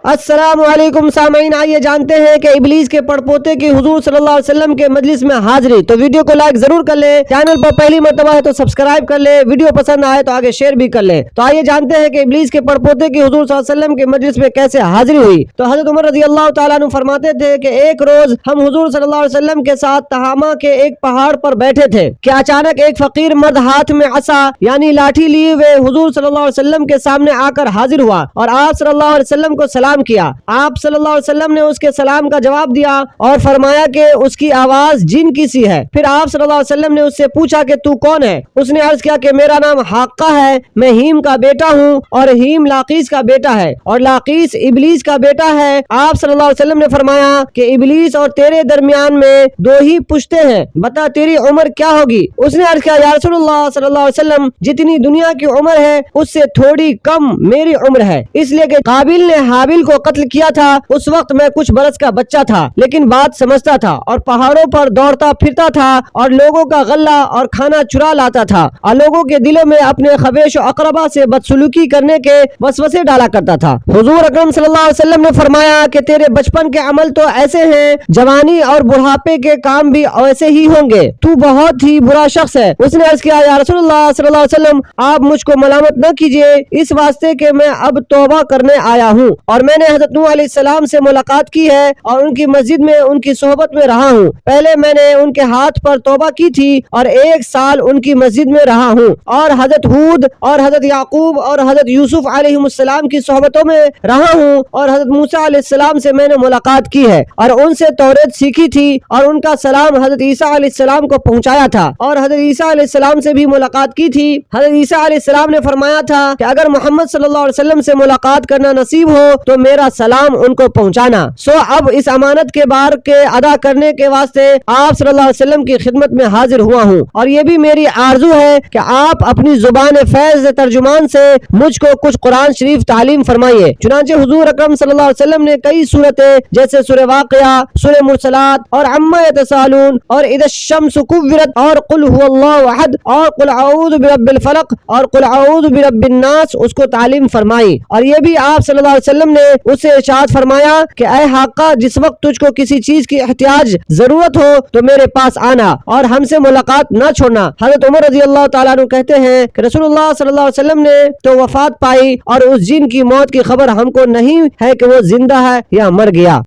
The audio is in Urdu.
السلام علیکم سامعین، آئیے جانتے ہیں کہ ابلیس کے پڑپوتے کی حضور صلی اللہ علیہ وسلم کے مجلس میں حاضری۔ تو ویڈیو کو لائک ضرور کر لیں، چینل پر پہلی مرتبہ ہے تو سبسکرائب کر لیں، ویڈیو پسند آئے تو آگے شیئر بھی کر لیں۔ تو آئیے جانتے ہیں کہ ابلیس کے پڑپوتے کی حضور صلی اللہ علیہ وسلم کے مجلس میں کیسے حاضری ہوئی۔ تو حضرت عمر رضی اللہ تعالیٰ عنہ فرماتے تھے کہ ایک روز ہم حضور صلی اللہ علیہ وسلم کے ساتھ تہامہ کے ایک پہاڑ پر بیٹھے تھے کہ اچانک ایک فقیر مرد ہاتھ میں عصا یعنی لاٹھی لیے ہوئے حضور صلی اللہ علیہ وسلم کے سامنے آ کر حاضر ہوا اور آپ صلی اللہ علیہ وسلم کو سلام کیا۔ آپ صلی اللہ علیہ وسلم نے اس کے سلام کا جواب دیا اور فرمایا کہ اس کی آواز جن کی سی ہے۔ پھر آپ صلی اللہ علیہ وسلم نے اس سے پوچھا کہ تو کون ہے؟ اس نے عرض کیا کہ میرا نام حاقہ ہے، میں ہیم کا بیٹا ہوں اور ہیم لاقیس کا بیٹا ہے اور لاقیس ابلیس کا بیٹا ہے۔ آپ صلی اللہ علیہ وسلم نے فرمایا کہ ابلیس اور تیرے درمیان میں دو ہی پشتے ہیں، بتا تیری عمر کیا ہوگی؟ اس نے عرض کیا یا رسول اللہ صلی اللہ علیہ وسلم، جتنی دنیا کی عمر ہے اس سے تھوڑی کم میری عمر ہے، اس لیے کہ قابل نے حابیل کو قتل کیا تھا، اس وقت میں کچھ برس کا بچہ تھا لیکن بات سمجھتا تھا اور پہاڑوں پر دوڑتا پھرتا تھا اور لوگوں کا غلہ اور کھانا چرا لاتا تھا اور لوگوں کے دلوں میں اپنے خبیث و اقربا سے بدسلوکی کرنے کے وسوسے ڈالا کرتا تھا۔ حضور اکرم صلی اللہ علیہ وسلم نے فرمایا کہ تیرے بچپن کے عمل تو ایسے ہیں، جوانی اور بڑھاپے کے کام بھی ایسے ہی ہوں گے، تو بہت ہی برا شخص ہے۔ اس نے عرض کیا یا رسول اللہ صلی اللہ علیہ وسلم، آپ مجھ کو ملامت نہ کیجیے، اس واسطے کہ میں اب توبہ کرنے آیا ہوں اور میں نے حضرت نوح علیہ السلام سے ملاقات کی ہے اور ان کی مسجد میں ان کی صحبت میں رہا ہوں۔ پہلے میں نے ان کے ہاتھ پر توبہ کی تھی اور 1 سال ان کی مسجد میں رہا ہوں اور حضرت ہود اور حضرت یعقوب اور حضرت یوسف علیہ السلام کی صحبتوں میں رہا ہوں اور حضرت موسیٰ علیہ السلام سے میں نے ملاقات کی ہے اور ان سے توریت سیکھی تھی اور ان کا سلام حضرت عیسیٰ علیہ السلام کو پہنچایا تھا اور حضرت عیسیٰ علیہ السلام سے بھی ملاقات کی تھی۔ حضرت عیسیٰ علیہ السلام نے فرمایا تھا کہ اگر محمد صلی اللہ علیہ وسلم سے ملاقات کرنا نصیب ہو تو میرا سلام ان کو پہنچانا۔ سو اب اس امانت کے بار کے ادا کرنے کے واسطے آپ صلی اللہ علیہ وسلم کی خدمت میں حاضر ہوا ہوں اور یہ بھی میری آرزو ہے کہ آپ اپنی زبان فیض ترجمان سے مجھ کو کچھ قرآن شریف تعلیم فرمائیے۔ چنانچہ حضور اکرم صلی اللہ علیہ وسلم نے کئی سورتیں جیسے سورہ واقعہ، سورہ مرسلات اور عما یتساءلون اور اذا الشمس کورت اور قل هو اللہ احد اور قل اعوذ برب الفلق اور قل اعوذ برب الناس اس کو تعلیم فرمائی اور یہ بھی آپ صلی اللہ علیہ وسلم نے اسے ارشاد فرمایا کہ اے حاقہ، جس وقت تجھ کو کسی چیز کی احتیاج ضرورت ہو تو میرے پاس آنا اور ہم سے ملاقات نہ چھوڑنا۔ حضرت عمر رضی اللہ تعالیٰ عنہ کہتے ہیں کہ رسول اللہ صلی اللہ علیہ وسلم نے تو وفات پائی اور اس جن کی موت کی خبر ہم کو نہیں ہے کہ وہ زندہ ہے یا مر گیا۔